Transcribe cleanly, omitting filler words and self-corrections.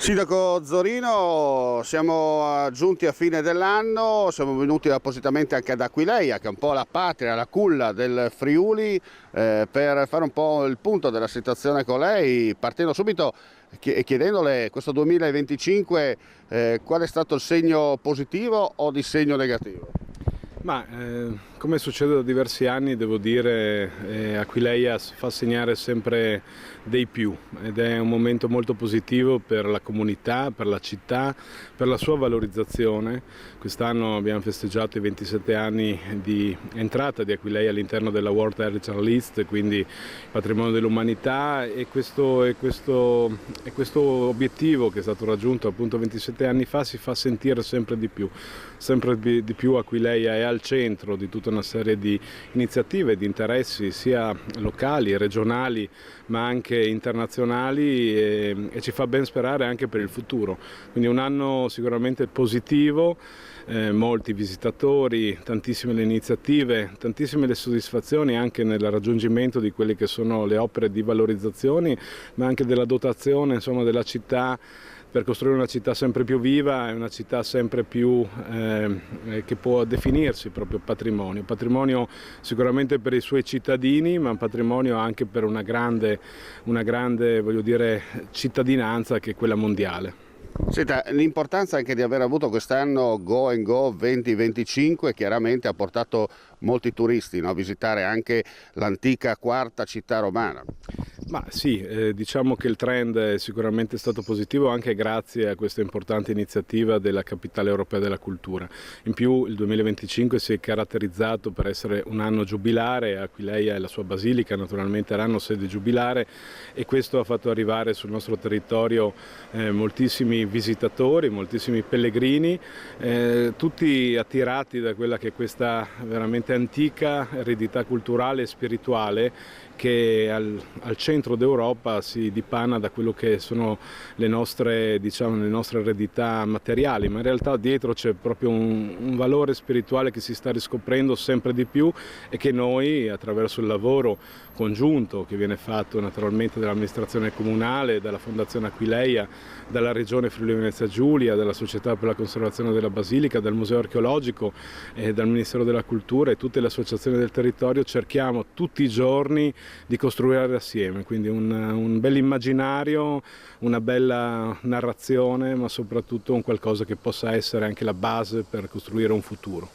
Sindaco Zorino, siamo giunti a fine dell'anno, siamo venuti appositamente anche ad Aquileia, che è un po' la patria, la culla del Friuli, per fare un po' il punto della situazione con lei, partendo subito e chiedendole questo 2025 qual è stato il segno positivo o di segno negativo? Come succede da diversi anni, devo dire, Aquileia fa segnare sempre dei più ed è un momento molto positivo per la comunità, per la città, per la sua valorizzazione. Quest'anno abbiamo festeggiato i 27 anni di entrata di Aquileia all'interno della World Heritage List, quindi patrimonio dell'umanità, e questo obiettivo che è stato raggiunto appunto 27 anni fa si fa sentire sempre di più. Sempre di più Aquileia è al centro di tutta una serie di iniziative, di interessi sia locali, regionali ma anche internazionali e ci fa ben sperare anche per il futuro. Quindi un anno sicuramente positivo, molti visitatori, tantissime le iniziative, tantissime le soddisfazioni anche nel raggiungimento di quelle che sono le opere di valorizzazione, ma anche della dotazione, insomma, della città, per costruire una città sempre più viva e una città sempre più che può definirsi proprio patrimonio. Patrimonio sicuramente per i suoi cittadini, ma patrimonio anche per una grande voglio dire, cittadinanza che è quella mondiale. Senta, l'importanza anche di aver avuto quest'anno Go and Go 2025 chiaramente ha portato molti turisti, no, a visitare anche l'antica quarta città romana. Diciamo che il trend è sicuramente stato positivo anche grazie a questa importante iniziativa della Capitale Europea della Cultura. In più il 2025 si è caratterizzato per essere un anno giubilare, Aquileia e la sua basilica naturalmente erano sede giubilare, e questo ha fatto arrivare sul nostro territorio moltissimi visitatori, moltissimi pellegrini, tutti attirati da quella che è questa veramente antica eredità culturale e spirituale che al centro d'Europa si dipana da quello che sono le nostre, diciamo, le nostre eredità materiali, ma in realtà dietro c'è proprio un valore spirituale che si sta riscoprendo sempre di più e che noi, attraverso il lavoro congiunto che viene fatto naturalmente dall'amministrazione comunale, dalla Fondazione Aquileia, dalla Regione Friuli Venezia Giulia, dalla Società per la Conservazione della Basilica, dal Museo Archeologico e dal Ministero della Cultura e tutte le associazioni del territorio, cerchiamo tutti i giorni di costruire assieme, quindi un bel immaginario, una bella narrazione, ma soprattutto un qualcosa che possa essere anche la base per costruire un futuro.